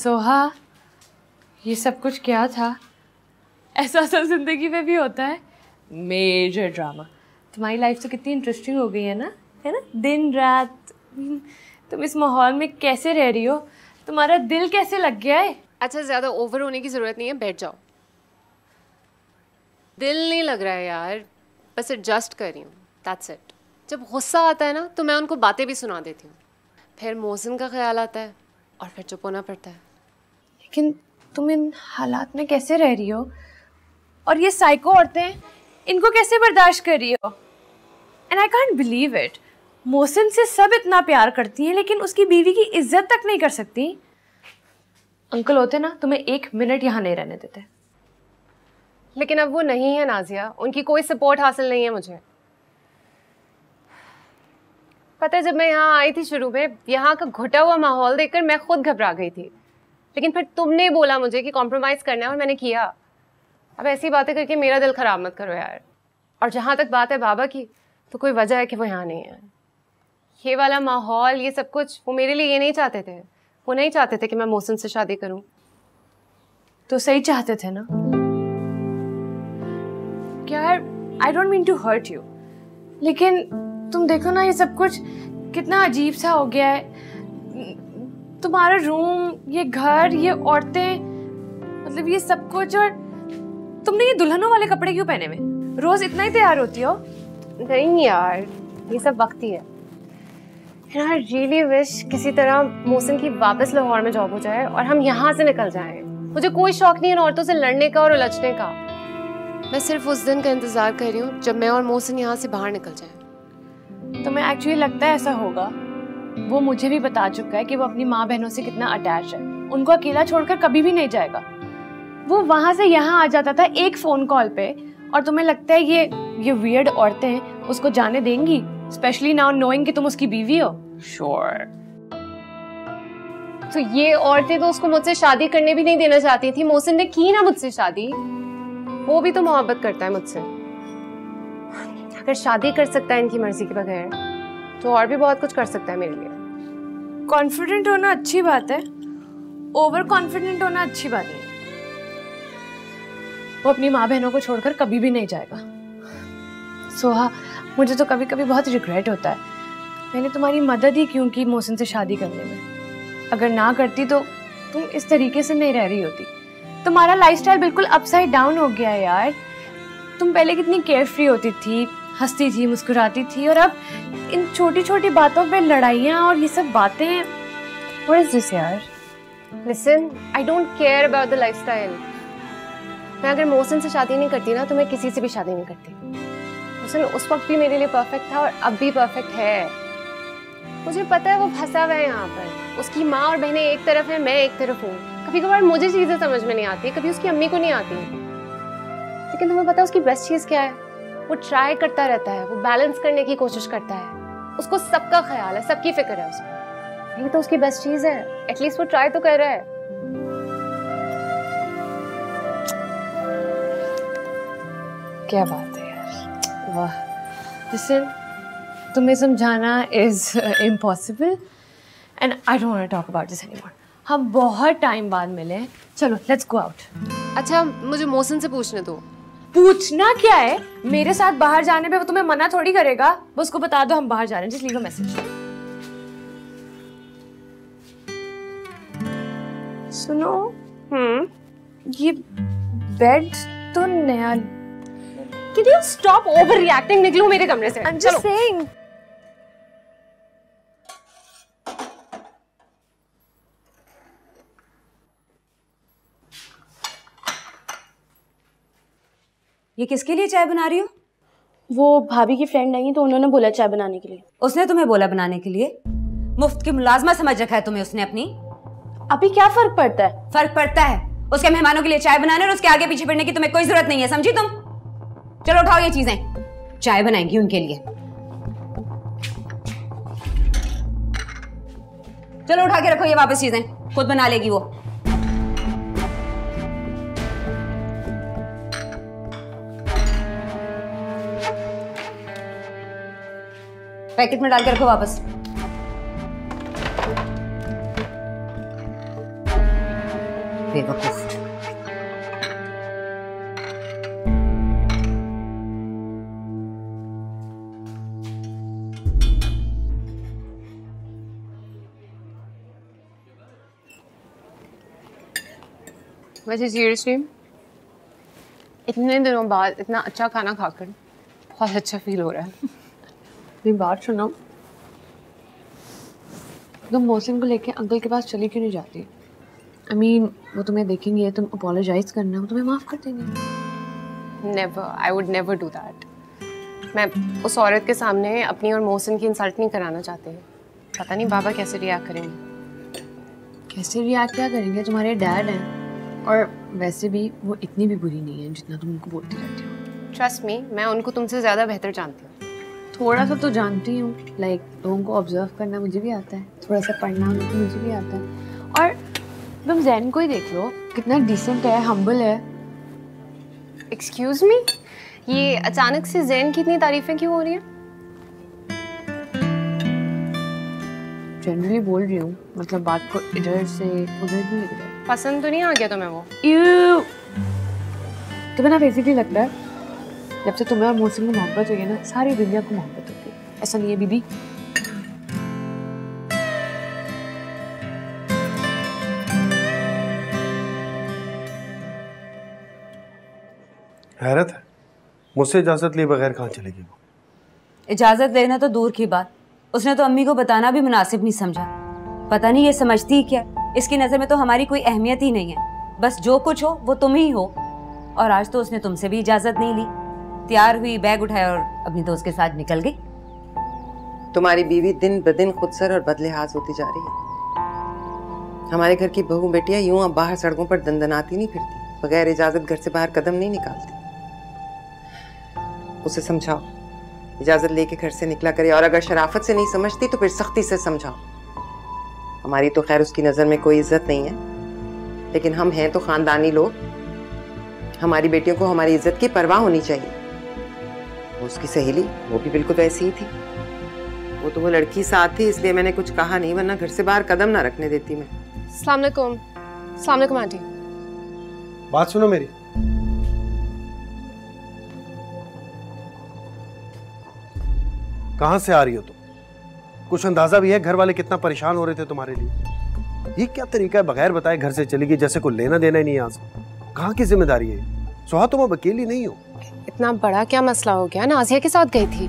सोहा, ये सब कुछ क्या था? ऐसा सब जिंदगी में भी होता है? Major drama. तुम्हारी लाइफ तो कितनी इंटरेस्टिंग हो गई है ना दिन रात। तुम इस माहौल में कैसे रह रही हो? तुम्हारा दिल कैसे लग गया है? अच्छा, ज़्यादा ओवर होने की ज़रूरत नहीं है, बैठ जाओ। दिल नहीं लग रहा है यार, बस एडजस्ट कर रही हूँ, दैट्स इट। जब गुस्सा आता है ना तो मैं उनको बातें भी सुना देती हूँ, फिर मोहसिन का ख्याल आता है और फिर चुप होना पड़ता है। लेकिन तुम इन हालात में कैसे रह रही हो? और ये साइको औरतें, इनको कैसे बर्दाश्त कर रही हो? And I can't believe it. Mohsin से सब इतना प्यार करती हैं लेकिन उसकी बीवी की इज्जत तक नहीं कर सकती। अंकल होते ना तुम्हें 1 मिनट यहाँ नहीं रहने देते। लेकिन अब वो नहीं है नाजिया, उनकी कोई सपोर्ट हासिल नहीं है मुझे। पता है, जब मैं यहाँ आई थी शुरू में, यहाँ का घुटा हुआ माहौल देखकर मैं खुद घबरा गई थी, लेकिन फिर तुमने बोला मुझे कि कॉम्प्रोमाइज़ करना है और मैंने किया। अब ऐसी बातें करके मेरा दिल ख़राब मत करो यार। और जहाँ तक बात है बाबा की, तो कोई वजह है कि वो यहाँ नहीं है। ये वाला माहौल, ये सब कुछ, वो मेरे लिए ये नहीं चाहते थे। वो नहीं चाहते थे कि मैं मोहसिन से शादी करूँ। तो सही चाहते थे ना? यार, I don't mean to hurt you, लेकिन तुम देखो ना, ये सब कुछ कितना अजीब सा हो गया है। तुम्हारा रूम, ये घर, ये औरतें, मतलब ये सब कुछ। और तुमने ये दुल्हनों वाले कपड़े क्यों पहने हुए? रोज इतना ही तैयार होती हो? नहीं यार, ये सब वक्ती है। आई रियली विश किसी तरह मोहसिन की वापस लाहौर में जॉब हो जाए और हम यहाँ से निकल जाएं। मुझे कोई शौक नहीं है औरतों से लड़ने का और उलझने का। मैं सिर्फ उस दिन का इंतजार कर रही हूँ जब मैं और मोहसिन यहाँ से बाहर निकल जाएं। तुम्हें एक्चुअली लगता है ऐसा होगा? वो मुझे भी बता चुका है कि वो अपनी माँ बहनों से कितना अटैच है। उनको अकेला छोड़कर कभी भी नहीं जाएगा। वो वहां से यहाँ आ जाता था एक फोन कॉल पे, और तुम्हें लगता है ये वियर्ड औरतें उसको जाने देंगी? स्पेशली नाउ नोइंग कि तुम उसकी बीवी हो। श्योर। तो ये औरतें तो उसको मुझसे शादी करने भी नहीं देना चाहती थी। मोहसिन ने की ना मुझसे शादी। वो भी तो मोहब्बत करता है मुझसे। अगर शादी कर सकता है इनकी मर्जी के बगैर, तो और भी बहुत कुछ कर सकता है मेरे लिए। कॉन्फिडेंट होना अच्छी बात है, ओवर कॉन्फिडेंट होना अच्छी बात नहीं। वो अपनी माँ बहनों को छोड़कर कभी भी नहीं जाएगा। सोहा, मुझे तो कभी कभी बहुत रिग्रेट होता है, मैंने तुम्हारी मदद ही क्यों की मोहसिन से शादी करने में। अगर ना करती तो तुम इस तरीके से नहीं रह रही होती। तुम्हारा लाइफस्टाइल बिल्कुल अपसाइड डाउन हो गया है यार। तुम पहले कितनी केयरफ्री होती थी, हंसती थी, मुस्कुराती थी, और अब इन छोटी छोटी बातों पे लड़ाइयाँ और ये सब बातें। What is this यार? Listen, I don't care about the lifestyle. मैं अगर मोहसिन से शादी नहीं करती ना, तो मैं किसी से भी शादी नहीं करती। मोहसिन उस वक्त भी मेरे लिए परफेक्ट था और अब भी परफेक्ट है। मुझे पता है वो फंसा हुआ है यहाँ पर। उसकी माँ और बहनें एक तरफ है, मैं एक तरफ हूँ। कभी कभार मुझे चीजें समझ में नहीं आती, कभी उसकी अम्मी को नहीं आती। लेकिन तुम्हें पता है उसकी बेस्ट चीज क्या है? वो ट्राई करता रहता है, वो बैलेंस करने की कोशिश करता है। उसको सबका ख्याल है, सबकी फिक्र है उसको। यही तो उसकी बेस्ट चीज है। एटलीस्ट वो ट्राई तो कर रहा है। क्या बात है यार, वाह। लिसन, तुम्हें समझाना is impossible and I don't want to talk about this anymore. हम बहुत टाइम बाद मिले, चलो लेट्स गो आउट। अच्छा, मुझे मोहसिन से पूछने दो। पूछना क्या है? मेरे साथ बाहर जाने पे वो तुम्हें मना थोड़ी करेगा। वो उसको बता दो हम बाहर जा रहे हैं, जस्ट लीव अ मैसेज। सुनो, ये बेड तो नया। Can you stop overreacting? निकलो मेरे कमरे से। I'm just saying. ये किसके लिए चाय बना रही हो? वो भाभी की फ्रेंड नहीं, तो उन्होंने बोला चाय बनाने के लिए। उसने तुम्हें बोला बनाने के लिए? मुफ्त की मुलाजमा समझ रखा है तुम्हें उसने अपनी? अभी क्या फर्क पड़ता है? फर्क पड़ता है। उसके मेहमानों के लिए चाय बनाने और उसके आगे पीछे पड़ने की तुम्हें कोई जरूरत नहीं है, समझी तुम? चलो उठाओ ये चीजें, चाय बनाएंगी उनके लिए। चलो उठा के रखो ये वापस चीजें, खुद बना लेगी वो। पैकेट में डाल के रखो वापस। बेवकूफ। वैसे सीरियसली इतने दिनों बाद इतना अच्छा खाना खाकर बहुत अच्छा फील हो रहा है। मेरी बात सुनो, तुम मोहसिन को लेके अंकल के पास चली क्यों नहीं जाती? I mean, वो तुम्हें देखेंगे, तुम अपोलोजाइज करना, वो तुम्हें माफ कर देंगे। Never, I would never do that. मैं उस औरत के सामने अपनी और मोहसिन की इंसल्ट नहीं कराना चाहती। पता नहीं बाबा कैसे रिएक्ट करेंगे। कैसे रिएक्ट क्या करेंगे? तुम्हारे डैड हैं, और वैसे भी वो इतनी भी बुरी नहीं है जितना तुम उनको बोलती रहती हो। ट्रस्ट मी, मैं उनको तुमसे ज़्यादा बेहतर जानती हूँ। थोड़ा सा तो जानती हूँ, लाइक लोगों को ऑब्जर्व करना मुझे भी आता है, थोड़ा सा पढ़ना मुझे भी आता है। और तुम जैन को ही देख लो, कितना डिसेंट है, हम्बल है। एक्सक्यूज मी, ये अचानक से जैन की इतनी तारीफें क्यों हो रही हैं? जनरली बोल रही हूँ, मतलब बात को इधर से उधर नहीं लग रहा है। पसंद तो नहीं आ गया तुम्हें वो? तुम्हें ना बेसिकली लगता है जब से तुम्हें और मोहसिन को मोहब्बत हुई है ना, सारी दुनिया को मोहब्बत होती है। ऐसा नहीं है बीबी? हैरत है, मुझसे इजाजत लिए बगैर कहाँ चलेगी वो? इजाजत लेना तो दूर की बात, उसने तो अम्मी को बताना भी मुनासिब नहीं समझा। पता नहीं ये समझती ही क्या, इसकी नज़र में तो हमारी कोई अहमियत ही नहीं है। बस जो कुछ हो वो तुम ही हो। और आज तो उसने तुमसे भी इजाजत नहीं ली, तैयार हुई, बैग उठाया और अपनी दोस्त के साथ निकल गई। तुम्हारी बीवी दिन ब दिन खुदसर और बदलिहाज होती जा रही है। हमारे घर की बहू बेटियां यूं अब बाहर सड़कों पर दंदनाती नहीं फिरती, बगैर इजाजत घर से बाहर कदम नहीं निकालती। उसे समझाओ, इजाजत लेके घर से निकला करे, और अगर शराफत से नहीं समझती तो फिर सख्ती से समझाओ। हमारी तो खैर उसकी नज़र में कोई इज्जत नहीं है, लेकिन हम हैं तो खानदानी लोग। हमारी बेटियों को हमारी इज्जत की परवाह होनी चाहिए। उसकी सहेली वो भी बिल्कुल वैसी ही थी। वो तो वो लड़की साथ थी इसलिए मैंने कुछ कहा नहीं, वरना घर से बाहर कदम ना रखने देती मैं। अस्सलाम वालेकुम। अस्सलाम वालेकुम आंटी। बात सुनो मेरी, कहां से आ रही हो तुम? कुछ अंदाजा भी है घर वाले कितना परेशान हो रहे थे तुम्हारे लिए? ये क्या तरीका है, बगैर बताए घर से चली गई, जैसे कोई लेना देना ही नहीं है आज। कहाँ की जिम्मेदारी है? सुहा तुम अब अकेली नहीं हो। इतना बड़ा क्या मसला हो गया? नाजिया के साथ गई थी,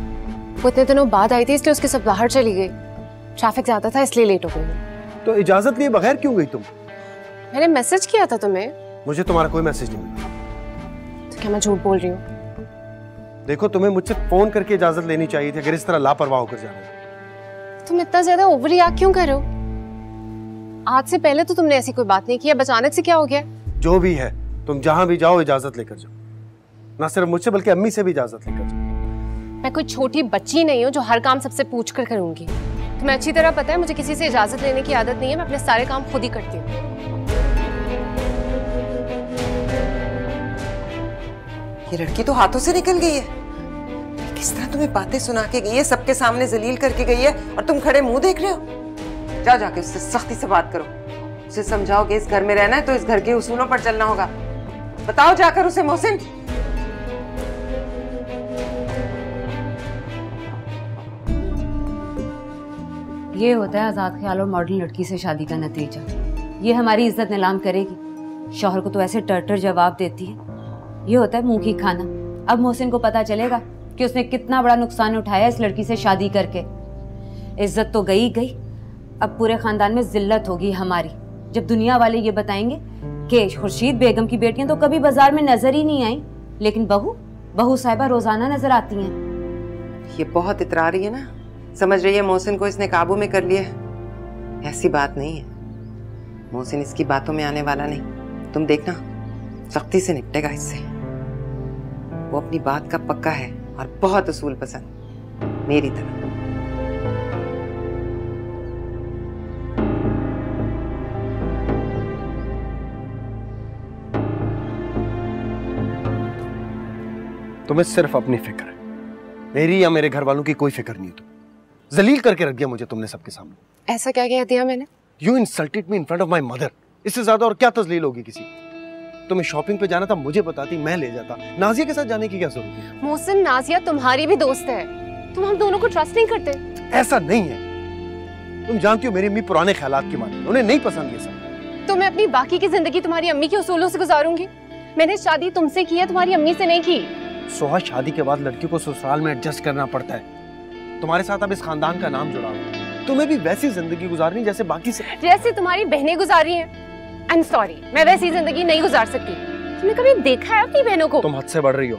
वो इतने दिनों बाद आई थी इसलिए उसके साथ बाहर चली गई। ट्रैफिक ज्यादा था इसलिए लेट हो गई। तो इजाजत लिए बगैर क्यों गई तुम? मैंने मैसेज किया था तुम्हें। मुझे तुम्हारा कोई मैसेज नहीं मिला। तो क्या मैं झूठ बोल रही हूँ? देखो, तुम्हें मुझसे फोन करके इजाजत लेनी चाहिए थी, अगर इस तरह लापरवाह होकर जाना। तुम इतना ज्यादा ओवर रिएक्ट क्यों कर रहे हो? आज से पहले तो तुमने ऐसी कोई बात नहीं की, अब अचानक से क्या हो गया? जो भी है, तुम जहां भी जाओ इजाजत लेकर जाओ, ना सिर्फ मुझसे बल्कि अम्मी से भी इजाजत लेकर जाओ। मैं कोई छोटी बच्ची नहीं हूँ जो हर काम सबसे पूछ कर करूंगी। तुम्हें अच्छी तरह पता है मुझे किसी से इजाजत लेने की आदत नहीं है, मैं अपने सारे काम खुद ही करती हूँ। ये लड़की तो हाथों से निकल गई है। किस तरह तुम्हें बातें सुना के गई है, सबके सामने जलील करके गई है, और तुम खड़े मुंह देख रहे हो। जाओ जाके उससे सख्ती से बात करो, उसे समझाओ कि इस घर में रहना है तो इस घर के उसूलों पर चलना होगा। बताओ जाकर उसे मोहसिन। ये होता है आजाद ख्याल और मॉडर्न लड़की से शादी का नतीजा। ये हमारी इज्जत नीलाम करेगी, शौहर को तो ऐसे टर जवाब देती है। ये होता है मुंह की खाना। अब मोहसिन को पता चलेगा कि उसने कितना बड़ा नुकसान उठाया इस लड़की से शादी करके। इज्जत तो गई गई, अब पूरे खानदान में जिल्लत होगी हमारी जब दुनिया वाले ये बताएंगे कि खुर्शीद बेगम की बेटियां तो कभी बाजार में नजर ही नहीं आई, लेकिन बहू साहिबा रोजाना नजर आती हैं। ये बहुत इतरा रही है ना, समझ रही है मोहसिन को इसने काबू में कर लिया है। ऐसी बात नहीं है, मोहसिन इसकी बातों में आने वाला नहीं। तुम देखना, सख्ती से निपटेगा इससे। वो अपनी बात का पक्का है और बहुत उसूल पसंद, मेरी तरह। तुम्हें सिर्फ अपनी फिक्र है, मेरी या मेरे घर वालों की कोई फिक्र नहीं है। तुम जलील करके रख दिया मुझे तुमने सबके सामने। ऐसा क्या कह दिया मैंने? You insulted me in front of my mother. इससे ज्यादा और क्या तजलील होगी किसी को? तुम्हें शॉपिंग पे जाना था, मुझे बताती, मैं ले जाता। नाजिया के साथ जाने की क्या जरूरत है? मोहसिन, नाजिया तुम्हारी भी दोस्त है, तुम हम दोनों को ट्रस्ट नहीं करते? ऐसा नहीं है। तुम जानती हो मेरी अम्मी पुराने ख्यालात की मानी, उन्हें नहीं पसंद ये सब। तो मैं अपनी बाकी की जिंदगी तुम्हारी अम्मी के उसूलों से गुजारूंगी? मैंने शादी तुमसे की है, तुम्हारी अम्मी से नहीं की। सोहा, शादी के बाद लड़की को ससुराल में एडजस्ट करना पड़ता है। तुम्हारे साथ अब इस खानदान का नाम जुड़ा हुआ है, तुम्हें भी वैसी जिंदगी गुजारनी जैसे बाकी से, जैसे तुम्हारी बहनें गुजारी हैं। आई एम सॉरी, मैं वैसी जिंदगी नहीं गुजार सकती। तुमने कभी देखा है अपनी बहनों को? तुम हद से बढ़ रही हो।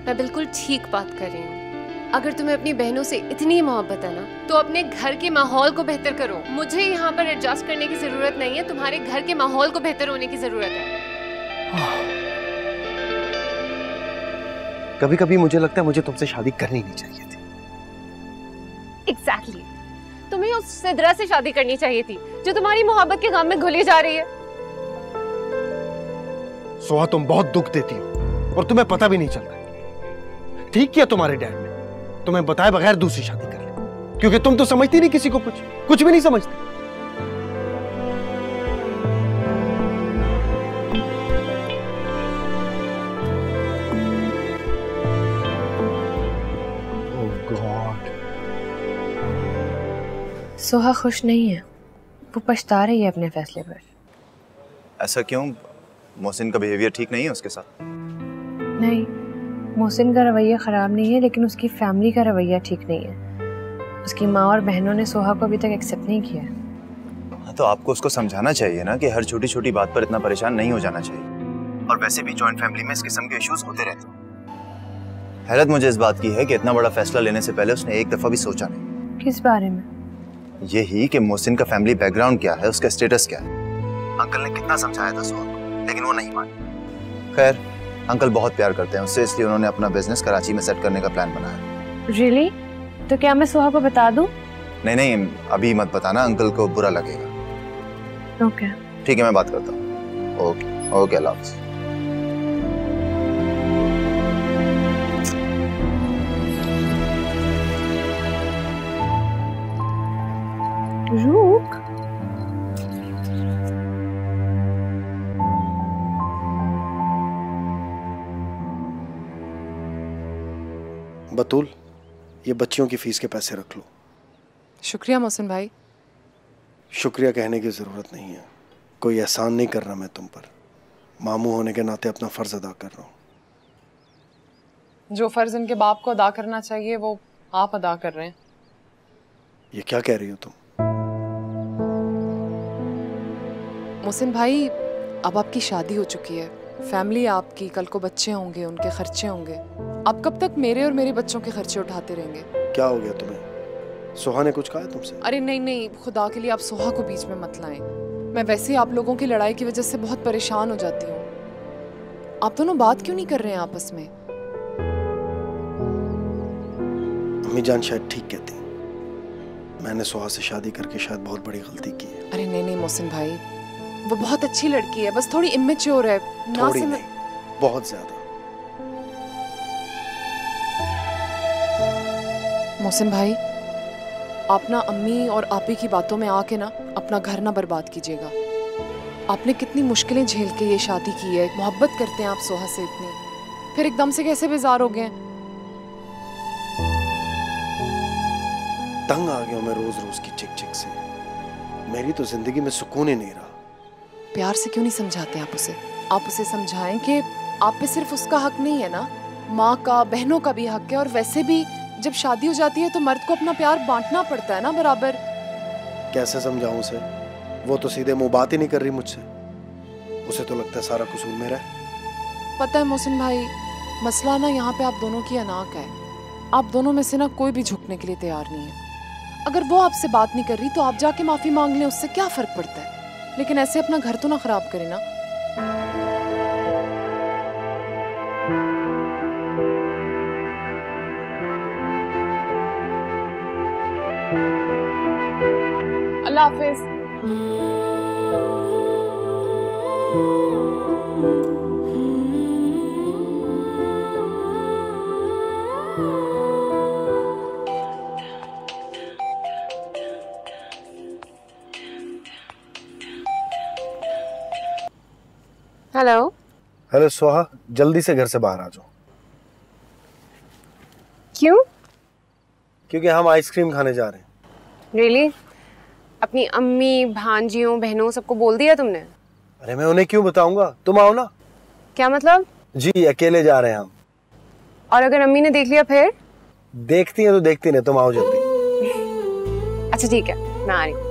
मैं बिल्कुल ठीक बात कर रही हूँ। अगर तुम्हें अपनी बहनों से इतनी मोहब्बत है ना, तो अपने घर के माहौल को बेहतर करो। मुझे यहाँ पर एडजस्ट करने की जरूरत नहीं है, तुम्हारे घर के माहौल को बेहतर होने की जरूरत है। कभी कभी मुझे लगता है मुझे तुमसे शादी करनी नहीं चाहिए थी। एग्जैक्टली, तुम्हें उस सिदरा से शादी करनी चाहिए थी जो तुम्हारी मोहब्बत के गम में घुली जा रही है। सोहा, तुम बहुत दुख देती हो और तुम्हें पता भी नहीं चलता। ठीक किया तुम्हारे डैड ने तुम्हें बताए बगैर दूसरी शादी कर ली, क्योंकि तुम तो समझती नहीं किसी को, कुछ भी नहीं समझती। सोहा खुश नहीं है, वो पछता रही है अपने फैसले पर। ऐसा क्यों? मोहसिन का बिहेवियर ठीक नहीं है उसके साथ? नहीं, मोहसिन का रवैया ख़राब नहीं है, लेकिन उसकी फैमिली का रवैया ठीक नहीं है। उसकी माँ और बहनों ने सोहा को अभी तक एक्सेप्ट नहीं किया। हाँ, तो आपको उसको समझाना चाहिए ना कि हर छोटी छोटी बात पर इतना परेशान नहीं हो जाना चाहिए। और वैसे भी जॉइंट फैमिली में इस किस्म के इश्यूज होते रहते हैं। हैरत मुझे इस बात की है कि इतना बड़ा फैसला लेने से पहले उसने एक दफा भी सोचा नहीं। किस बारे में? यही कि मोहसिन का फैमिली बैकग्राउंड क्या है, उसका स्टेटस क्या है। अंकल ने कितना समझाया था सोहा को, लेकिन वो नहीं मानी। खैर, अंकल बहुत प्यार करते हैं उससे, इसलिए उन्होंने अपना बिजनेस कराची में सेट करने का प्लान बनाया। रियली? तो क्या मैं सोहा को बता दूं? नहीं नहीं, अभी मत बताना, अंकल को बुरा लगेगा। ओके। ठीक है, मैं बात करता हूँ। ओके ओके, अल्लाह हाफ़िज़। रुक, बतूल, ये बच्चियों की फीस के पैसे रख लो। शुक्रिया मोहसिन भाई। शुक्रिया कहने की ज़रूरत नहीं है, कोई एहसान नहीं कर रहा मैं तुम पर। मामू होने के नाते अपना फ़र्ज़ अदा कर रहा हूँ। जो फ़र्ज़ इनके बाप को अदा करना चाहिए वो आप अदा कर रहे हैं। ये क्या कह रही हो तुम? मोहसिन भाई, अब आपकी शादी हो चुकी है, फैमिली आपकी, कल को बच्चे होंगे, उनके खर्चे होंगे। आप कब तक मेरे और मेरे बच्चों के खर्चे उठाते रहेंगे? क्या हो गया तुम्हें? सोहा ने कुछ कहा तुमसे? अरे नहीं नहीं, खुदा के लिए आप सोहा को बीच में मत लाएं। मैं वैसे ही आप लोगों की लड़ाई की वजह से बहुत परेशान हो जाती हूँ। आप दोनों बात क्यों नहीं कर रहे हैं आपस में? अम्मी जान शायद ठीक कहती। मैंने सोहा से शादी करके शायद बहुत बड़ी गलती की है। अरे नहीं नहीं मोहसिन भाई, वो बहुत अच्छी लड़की है, बस थोड़ी इमेच्योर है। थोड़ी नहीं, बहुत ज्यादा। मोहसिन भाई, आप ना अम्मी और आपी की बातों में आके ना अपना घर ना बर्बाद कीजिएगा। आपने कितनी मुश्किलें झेल के ये शादी की है, मोहब्बत करते हैं आप सोहा से इतनी, फिर एकदम से कैसे बेजार हो गए? तंग आ गया मैं रोज रोज की चिक चिक से। मेरी तो जिंदगी में सुकून ही नहीं रहा। प्यार से क्यों नहीं समझाते आप उसे? आप उसे समझाएं कि आप पे सिर्फ उसका हक नहीं है ना, माँ का, बहनों का भी हक है। और वैसे भी जब शादी हो जाती है तो मर्द को अपना प्यार बांटना पड़ता है ना बराबर। कैसे समझाऊं उसे? वो तो सीधे मुंह बात ही नहीं कर रही मुझसे। उसे तो लगता है सारा कसूर मेरा है। पता है मोहसिन भाई, मसला ना यहाँ पे आप दोनों की अनाक है। आप दोनों में से ना कोई भी झुकने के लिए तैयार नहीं है। अगर वो आपसे बात नहीं कर रही तो आप जाके माफी मांग लें, उससे क्या फर्क पड़ता है? लेकिन ऐसे अपना घर तो ना खराब करें ना। अल्लाह हाफिज। हेलो। हेलो सोहा, जल्दी से घर से बाहर आ जाओ। क्यों? क्योंकि हम आइसक्रीम खाने जा रहे हैं। रियली? अपनी अम्मी, भांजियों, बहनों सबको बोल दिया तुमने? अरे मैं उन्हें क्यों बताऊंगा, तुम आओ ना। क्या मतलब? जी अकेले जा रहे हैं हम। और अगर अम्मी ने देख लिया फिर? देखती है तो देखती नहीं, तुम आओ जल्दी। अच्छा ठीक है, मैं आ रही हूँ।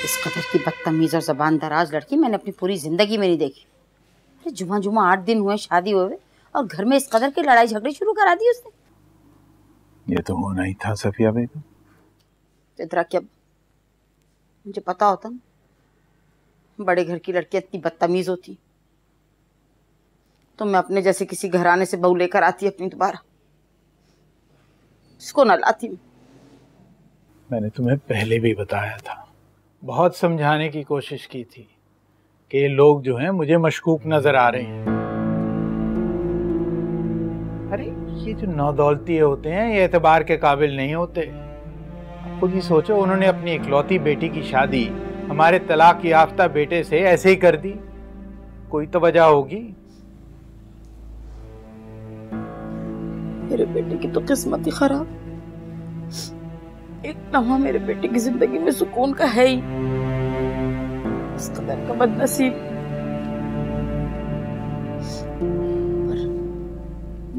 इस कदर की बदतमीज और जबान दराज लड़की मैंने अपनी पूरी जिंदगी में नहीं देखी। अरे जुमा जुमा 8 दिन हुए शादी हुए और घर में इस कदर की लड़ाई झगड़े शुरू करा दी उसने। ये तो होना ही था सफिया बेगम। इतना क्या मुझे पता होता ना बड़े घर की लड़की इतनी बदतमीज होती तो मैं अपने जैसे किसी घराने से बहू लेकर आती अपनी दोबारा, इसको न लाती। मैंने तुम्हें पहले भी बताया था, बहुत समझाने की कोशिश की थी कि ये लोग जो हैं मुझे मशकूक नजर आ रहे हैं। अरे ये जो नौदौलती होते हैं ये एतबार के काबिल नहीं होते। खुद ही सोचो, उन्होंने अपनी इकलौती बेटी की शादी हमारे तलाक याफ्ता बेटे से ऐसे ही कर दी। कोई तो वजह होगी। मेरे बेटे की तो किस्मत ही खराब। एक लम्हा मेरे बेटे की जिंदगी में सुकून का है ही, इस कदर का बदनसीब। पर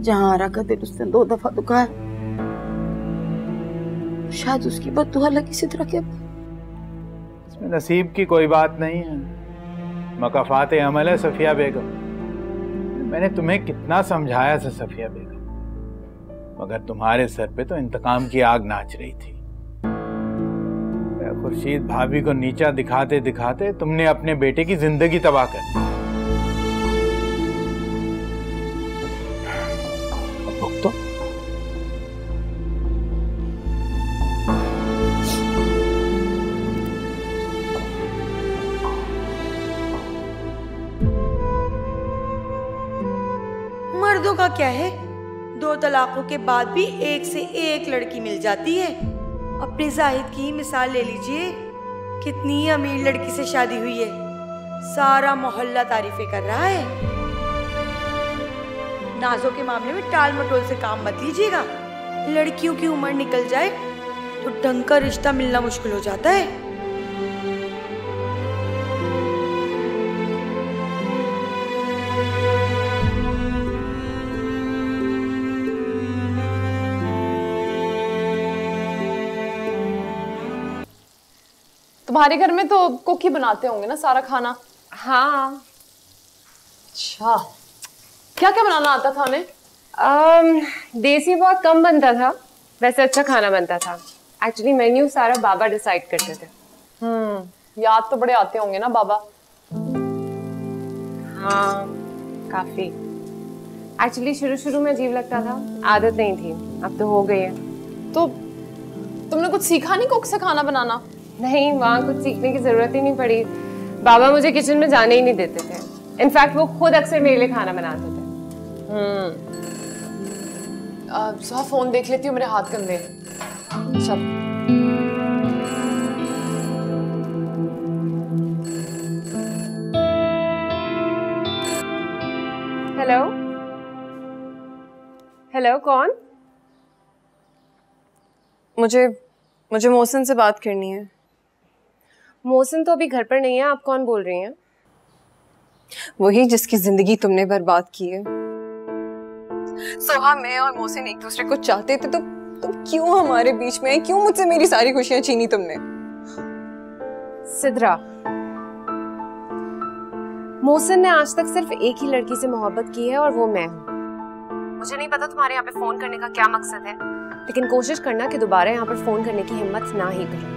जहां आरा का दिल उसने 2 दफा दुखाया, शायद उसकी बद्दुआ लगी सिद्रा के। इसमें नसीब की कोई बात नहीं है, मकाफात अमल है सफिया बेगम। मैंने तुम्हें कितना समझाया था सफिया बेगम, मगर तुम्हारे सर पे तो इंतकाम की आग नाच रही थी। खुर्शीद भाभी को नीचा दिखाते दिखाते तुमने अपने बेटे की जिंदगी तबाह कर दी। अब भुगतो। मर्दों का क्या है, 2 तलाकों के बाद भी एक से एक लड़की मिल जाती है। अपने जाहिद की मिसाल ले लीजिए, कितनी अमीर लड़की से शादी हुई है, सारा मोहल्ला तारीफें कर रहा है। नाजों के मामले में टाल मटोल से काम मत लीजिएगा, लड़कियों की उम्र निकल जाए तो ढंग का रिश्ता मिलना मुश्किल हो जाता है। तुम्हारे घर में तो कुक ही बनाते होंगे ना सारा खाना? हाँ। अच्छा, क्या क्या बनाना आता था उन्हें? देसी बहुत कम बनता था, वैसे अच्छा खाना बनता था। एक्चुअली मेन्यू सारा बाबा डिसाइड करते थे। याद तो बड़े आते होंगे ना बाबा? हाँ काफी। एक्चुअली शुरू में अजीब लगता था, आदत नहीं थी, अब तो हो गई है। तो तुमने कुछ सीखा नहीं कुक से खाना बनाना? नहीं, वहाँ कुछ सीखने की जरूरत ही नहीं पड़ी। बाबा मुझे किचन में जाने ही नहीं देते थे। इनफैक्ट वो खुद अक्सर मेरे लिए खाना बनाते थे। सुहा फोन देख लेती हूँ, मेरे हाथ गंदे हैं। चल। हेलो हेलो, कौन? मुझे मोहसिन से बात करनी है। मोहसिन तो अभी घर पर नहीं है, आप कौन बोल रही हैं? वही जिसकी जिंदगी तुमने बर्बाद की है। सोहा, मैं और मोहसिन एक दूसरे को चाहते थे, तो तुम क्यों हमारे बीच में? क्यों मुझसे मेरी सारी खुशियां छीनी तुमने? सिद्रा, मोहसिन ने आज तक सिर्फ एक ही लड़की से मोहब्बत की है और वो मैं हूँ। मुझे नहीं पता तुम्हारे यहाँ पे फोन करने का क्या मकसद है, लेकिन कोशिश करना कि दोबारा यहाँ पर फोन करने की हिम्मत ना ही करो।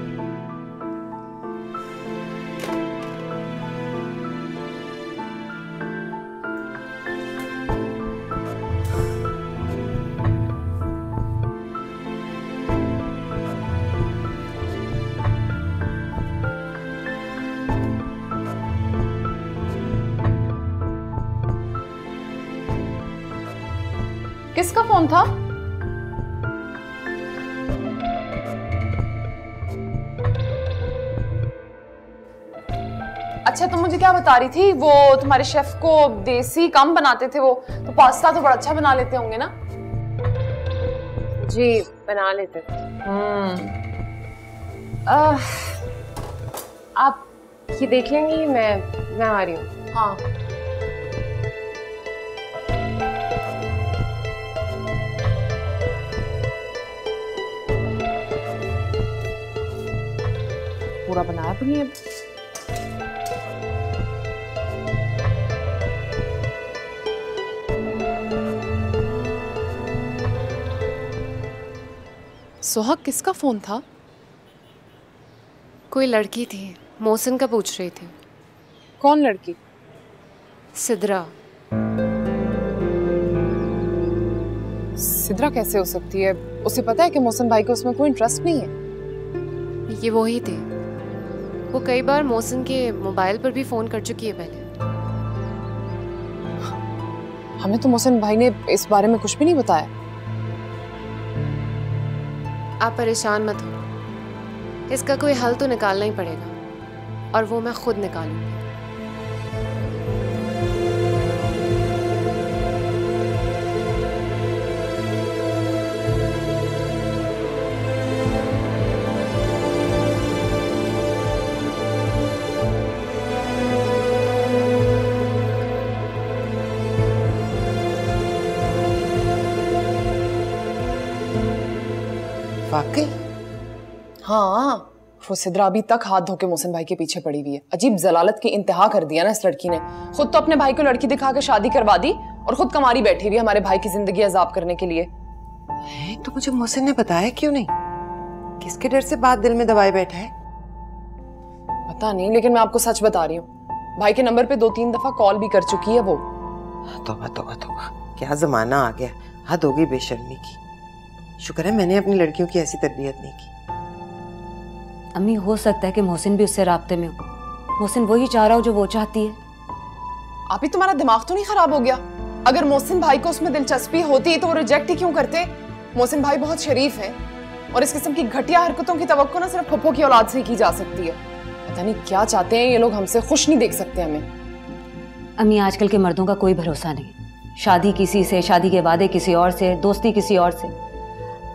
किसका फोन था? अच्छा, तुम मुझे क्या बता रही थी? वो तुम्हारे शेफ को देसी कम बनाते थे, वो तो पास्ता तो बड़ा अच्छा बना लेते होंगे ना? जी, बना लेते थे। आप ये देख लेंगी, मैं आ रही हूँ। हाँ। पूरा बनाया भी नहीं है। सोहा, किसका फोन था? कोई लड़की थी, मोहसिन का पूछ रही थी। कौन लड़की? सिद्रा। सिद्रा कैसे हो सकती है? उसे पता है कि मोहसिन भाई को उसमें कोई इंटरेस्ट नहीं है। ये वही थी। वो कई बार मोहसिन के मोबाइल पर भी फोन कर चुकी है पहले। हमें तो मोहसिन भाई ने इस बारे में कुछ भी नहीं बताया। आप परेशान मत हो, इसका कोई हल तो निकालना ही पड़ेगा, और वो मैं खुद निकालूंगी। वाकई? हाँ, वो सिद्रा अभी तक हाथ धो के मोहसिन भाई के पीछे पड़ी हुई है। अजीब जलालत की इंतहा कर दिया ना इस लड़की ने। खुद तो अपने भाई को लड़की दिखा के शादी करवा दी और खुद कमारी बैठी हुई है हमारे भाई की जिंदगी अजाब करने के लिए। तो मुझे मोहसिन ने बताया क्यों नहीं? किसके डर से बात दिल में दबाए बैठा है? पता नहीं, लेकिन मैं आपको सच बता रही हूँ, भाई के नंबर पे 2-3 दफा कॉल भी कर चुकी है वो। तौबा तौबा तौबा, क्या जमाना आ गया। हद हो गई बेशर्मी की। शुक्र है मैंने अपनी लड़कियों की ऐसी तरबियत नहीं की। अम्मी, हो सकता है कि मोहसिन भी उससे राब्ते में हो। मोहसिन वही चाह रहा हो जो वो चाहती है। आप ही, तुम्हारा दिमाग तो नहीं खराब हो गया? अगर मोहसिन भाई को उसमें दिलचस्पी होती तो वो रिजेक्ट ही क्यों करते? मोहसिन भाई बहुत शरीफ है और इस किस्म की घटिया हरकतों की तवक्को ना सिर्फ फुप्पो की औलाद से ही की जा सकती है। पता नहीं क्या चाहते हैं ये लोग, हमसे खुश नहीं देख सकते हमें। अम्मी, आजकल के मर्दों का कोई भरोसा नहीं। शादी किसी से, शादी के वादे किसी और से, दोस्ती किसी और से।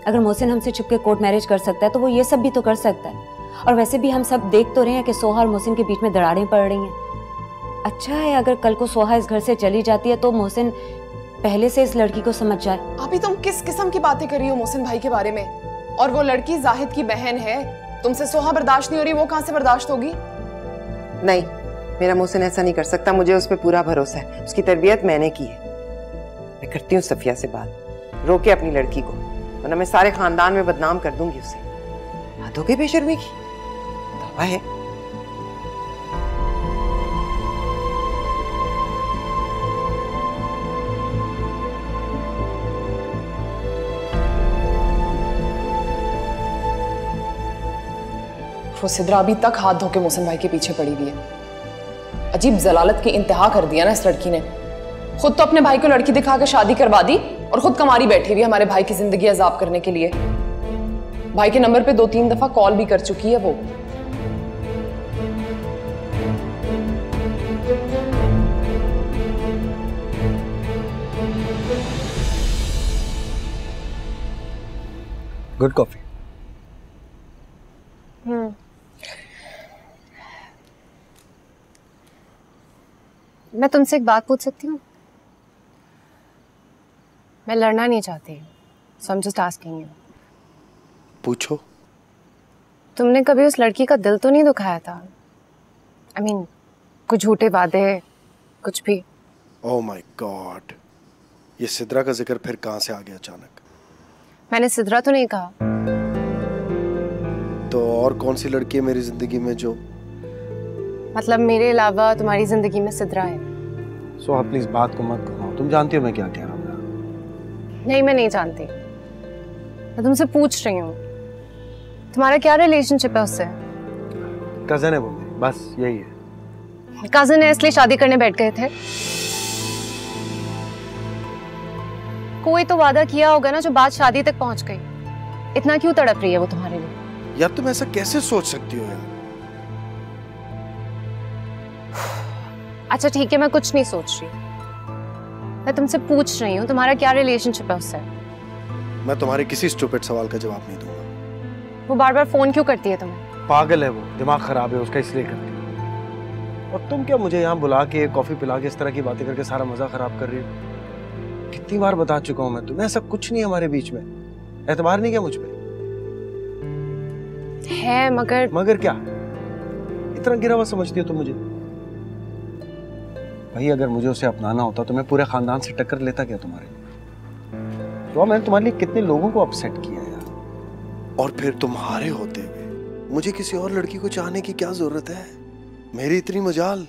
अगर मोहसिन हमसे छुपके कोर्ट मैरिज कर सकता है तो वो ये सब भी तो कर सकता है। और वैसे भी हम सब देख तो रहे हैं कि सोहा और मोहसिन के बीच में दरारें पड़ रही हैं। अच्छा है अगर कल को सोहा इस घर से चली जाती है तो मोहसिन पहले से इस लड़की को समझ जाए। अभी तुम किस किस्म की बातें कर रही हो मोहसिन भाई के बारे में? और वो लड़की जाहिद की बहन है, तुमसे सोहा बर्दाश्त नहीं हो रही, वो कहाँ से बर्दाश्त होगी? नहीं, मेरा मोहसिन ऐसा नहीं कर सकता। मुझे उस पर पूरा भरोसा है। उसकी तरबियत मैंने की है। मैं करती हूँ सफिया से बात, रोके अपनी लड़की को, वरना मैं सारे खानदान में बदनाम कर दूंगी उसे। हद हो गई बेशर्मी की। तौबा है। वो सिद्रा अभी तक हाथ धो के मोहसिन भाई के पीछे पड़ी हुई है। अजीब जलालत की इंतहा कर दिया ना इस लड़की ने। खुद तो अपने भाई को लड़की दिखा के शादी करवा दी और खुद कमारी बैठी हुई है हमारे भाई की जिंदगी अजाब करने के लिए। भाई के नंबर पे 2-3 दफा कॉल भी कर चुकी है वो। Good coffee. मैं तुमसे एक बात पूछ सकती हूँ? मैं लड़ना नहीं चाहती, so I'm just asking you. पूछो। तुमने कभी उस लड़की का दिल तो नहीं दुखाया था? I mean, कुछ झूठे वादे, कुछ भी? ओह माय गॉड, ये सिद्रा का जिक्र फिर कहाँ से आ गया अचानक? मैंने सिद्रा तो नहीं कहा। तो और कौन सी लड़की है मेरी जिंदगी में जो? मतलब मेरे अलावा तुम्हारी जिंदगी में सिद्रा है? सोहा प्लीज बात को मत घुमाओ, तुम जानती हो मैं क्या कह रहा हूँ। नहीं, मैं नहीं जानती, मैं तुमसे पूछ रही हूँ तुम्हारा क्या रिलेशनशिप है उससे? कजन है वो मेरी, बस यही है। कजन है इसलिए शादी करने बैठ गए थे? कोई तो वादा किया होगा ना जो बात शादी तक पहुंच गई। इतना क्यों तड़प रही है वो तुम्हारे लिए? यार तुम ऐसा कैसे सोच सकती हो यार? अच्छा ठीक है, मैं कुछ नहीं सोच रही, मैं तुमसे पूछ रही हूँ तुम्हारा क्या रिलेशनशिप है उससे? मैं तुम्हारे किसी स्टूपिड सवाल का जवाब नहीं दूंगा। वो बार बार फोन क्यों करती है तुम्हें? पागल है वो, दिमाग खराब है उसका इसलिए करती है। और तुम क्या मुझे यहाँ बुला के कॉफी पिला के इस तरह की बातें करके सारा मजा खराब कर रही हो? कितनी बार बता चुका हूँ मैं तुम्हें, ऐसा कुछ नहीं हमारे बीच में। एतबार नहीं क्या मुझ पे? है मगर क्या? इतना गिरा हुआ समझती हो तुम मुझे? भाई अगर मुझे उसे अपनाना होता तो मैं पूरे खानदान से टक्कर लेता क्या तुम्हारे लिए? तो मैंने तुम्हारे लिए कितने लोगों को अपसेट किया यार। और फिर तुम्हारे होते हुए मुझे किसी और लड़की को चाहने की क्या जरूरत है? मेरी इतनी मजाल।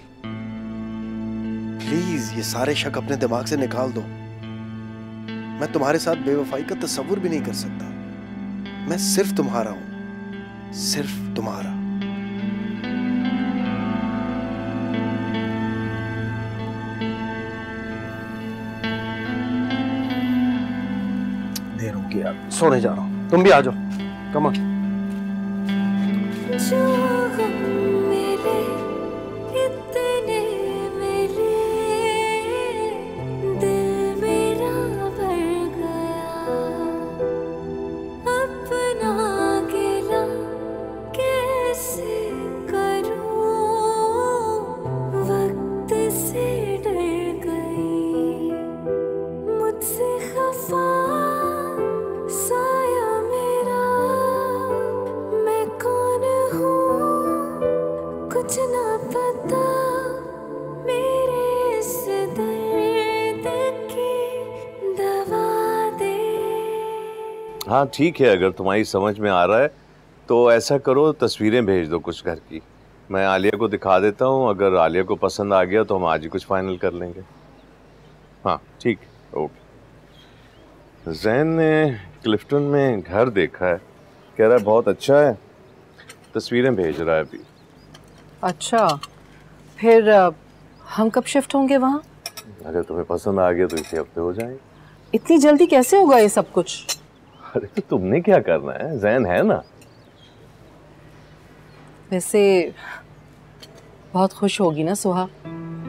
प्लीज ये सारे शक अपने दिमाग से निकाल दो। मैं तुम्हारे साथ बेवफाई का तस्वुर भी नहीं कर सकता। मैं सिर्फ तुम्हारा हूं, सिर्फ तुम्हारा। देर होगी यार, सोने जा रहा हूं, तुम भी आ जाओ। Come on. हाँ ठीक है, अगर तुम्हारी समझ में आ रहा है तो ऐसा करो, तस्वीरें भेज दो कुछ घर की, मैं आलिया को दिखा देता हूँ। अगर आलिया को पसंद आ गया तो हम आज ही कुछ फाइनल कर लेंगे। हाँ ठीक है, ओके। जैन ने क्लिफ्टन में घर देखा है, कह रहा है बहुत अच्छा है, तस्वीरें भेज रहा है अभी। अच्छा, फिर हम कब शिफ्ट होंगे वहाँ? अगर तुम्हें पसंद आ गया तो इसी हफ्ते हो जाएंगे। इतनी जल्दी कैसे होगा ये सब कुछ? अरे तो तुमने क्या करना है, जैन है ना। वैसे बहुत खुश होगी ना सोहा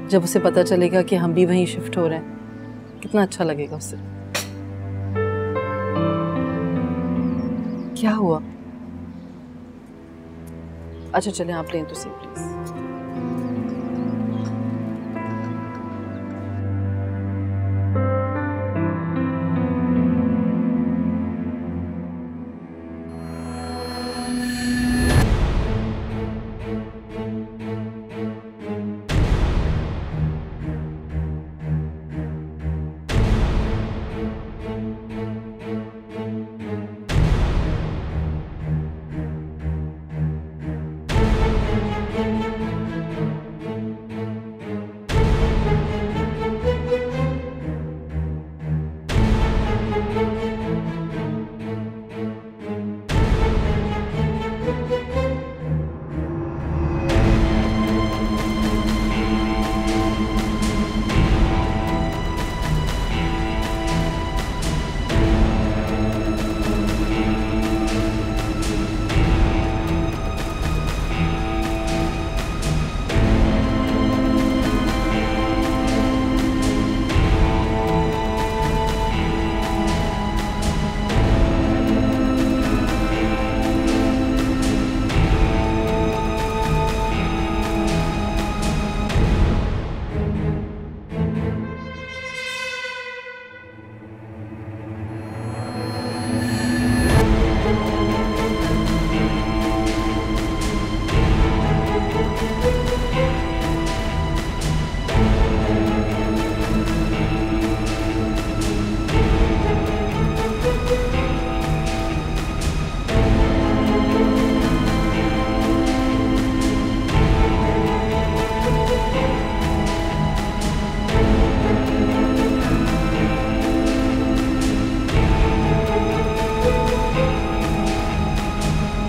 जब उसे पता चलेगा कि हम भी वहीं शिफ्ट हो रहे हैं। कितना अच्छा लगेगा उसे। क्या हुआ? अच्छा चले, आप लें तो सही प्लीज।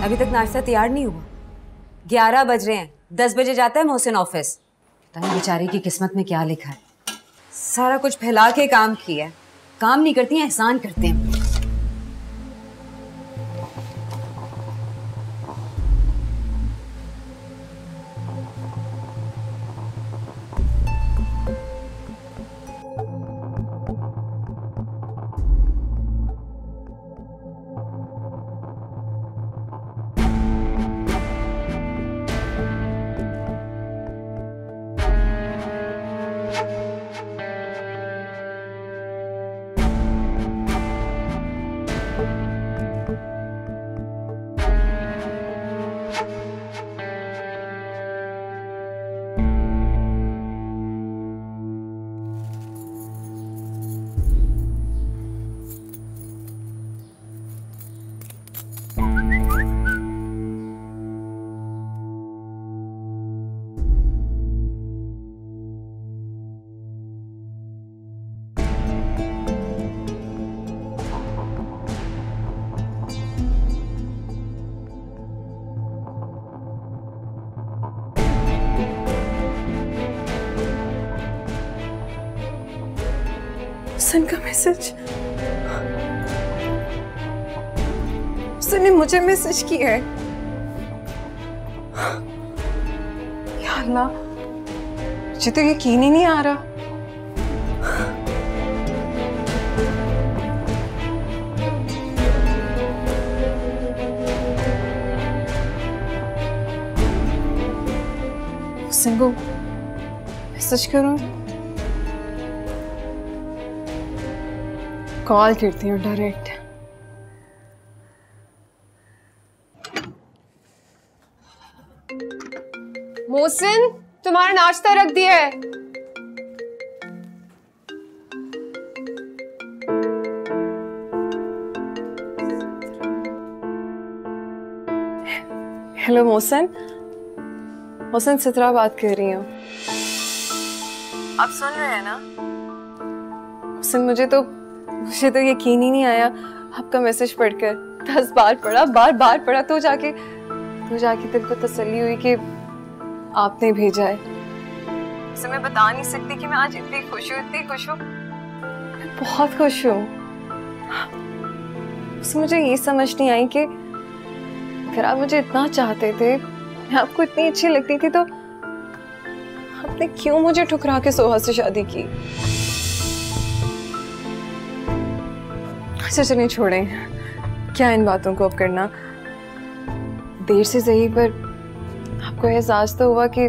अभी तक नाश्ता तैयार नहीं हुआ। 11 बज रहे हैं, 10 बजे जाता है मोहसिन ऑफिस। पता नहीं बेचारी की किस्मत में क्या लिखा है। सारा कुछ फैला के काम किया है। काम नहीं करती हैं, एहसान करते हैं। सन का मैसेज, उसने मुझे मैसेज किया है। या अल्लाह, मुझे तो यकीन ही नहीं आ रहा। हुसैन को मैसेज करूं, कॉल करती हूँ डायरेक्ट। मोहसिन, तुम्हारा नाश्ता रख दिया है। हेलो मोहसिन, मोहसिन सितरा बात कर रही हूँ। आप सुन रहे हैं ना? मोहसिन, मुझे तो यकीन ही नहीं आया आपका मैसेज पढ़कर। 10 बार पढ़ा, बार पढ़ा, तो जाके दिल को तसल्ली हुई कि आपने भेजा है। उसे मैं बता नहीं सकती कि मैं आज इतनी खुश हूँ, मैं बहुत खुश हूँ। उसे मुझे ये समझ नहीं आई कि अगर आप मुझे इतना चाहते थे, मैं आपको इतनी अच्छी लगती थी, तो आपने क्यों मुझे ठुकरा के सोहा से शादी की? अच्छा चलिए छोड़ें, क्या इन बातों को अब करना। देर से सही पर आपको एहसास तो हुआ कि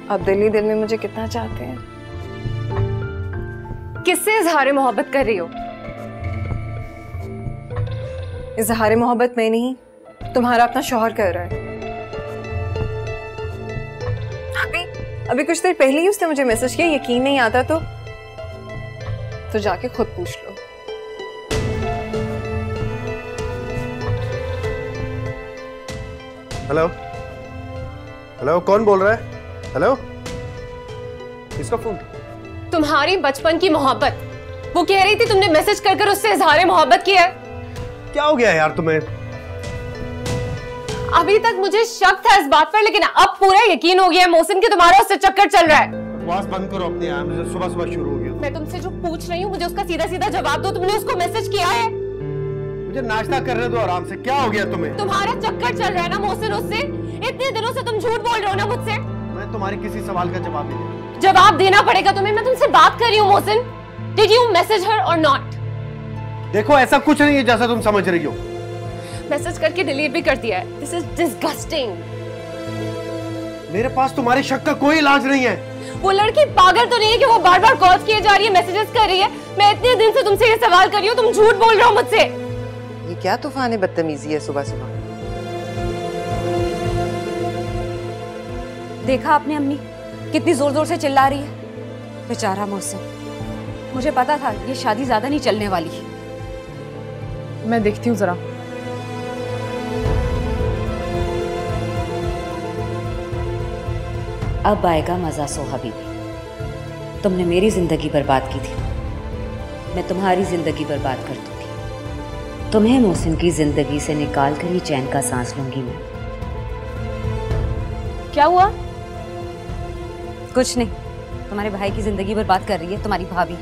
आप दिल में मुझे कितना चाहते हैं। किससे इजहार मोहब्बत कर रही हो? इजहार मोहब्बत में नहीं, तुम्हारा अपना शौहर कर रहा है। अभी कुछ देर पहले ही उसने मुझे मैसेज किया। यकीन नहीं आता तो जाके खुद पूछ लो। हेलो हेलो, कौन बोल रहा है? हेलो, किसका फोन? तुम्हारी बचपन की मोहब्बत, वो कह रही थी तुमने मैसेज कर उससे इजहार मोहब्बत किया है। क्या हो गया यार तुम्हें? अभी तक मुझे शक था इस बात पर, लेकिन अब पूरा यकीन हो गया है मोहसिन कि तुम्हारा उससे चक्कर चल रहा है। बकवास बंद करो अपनी, सुबह सुबह शुरू हो गया। मैं तुमसे जो पूछ रही हूँ मुझे उसका सीधा सीधा जवाब दो। तुमने उसको मैसेज किया है? मुझे नाश्ता करने दो आराम से। क्या हो गया तुम्हें? तुम्हारा चक्कर चल रहा है ना मोहसिन उससे? इतने दिनों से तुम झूठ बोल रहे हो ना मुझसे। मैं तुम्हारे किसी सवाल का जवाब नहीं दूंगा। जवाब देना पड़ेगा तुम्हें। मैं तुमसे बात कर रही हूँ मोहसिन। डिड यू मैसेज हर और नॉट? देखो ऐसा कुछ नहीं है जैसा तुम समझ रही हो। मैसेज करके डिलीट भी कर दिया है। This is disgusting. मेरे पास तुम्हारे शक का कोई इलाज नहीं है। वो लड़की पागल तो नहीं है कि वो बार बार कॉल किए जा रही है, मैसेजेस कर रही है? मैं इतने दिन से तुमसे ये सवाल कर रही हूँ, तुम झूठ बोल रहे हो मुझसे। ये क्या तूफान है, बदतमीजी है सुबह सुबह। देखा आपने अम्मी कितनी जोर जोर से चिल्ला रही है। बेचारा मोहसिन, मुझे पता था ये शादी ज्यादा नहीं चलने वाली। मैं देखती हूँ जरा। अब आएगा मजा सोहा बीबी। तुमने मेरी जिंदगी बर्बाद की थी, मैं तुम्हारी जिंदगी बर्बाद कर दूंगी। तुम्हें मोहसिन की जिंदगी से निकाल कर ही चैन का सांस लूंगी मैं। क्या हुआ? कुछ नहीं, तुम्हारे भाई की जिंदगी बर्बाद कर रही है तुम्हारी भाभी।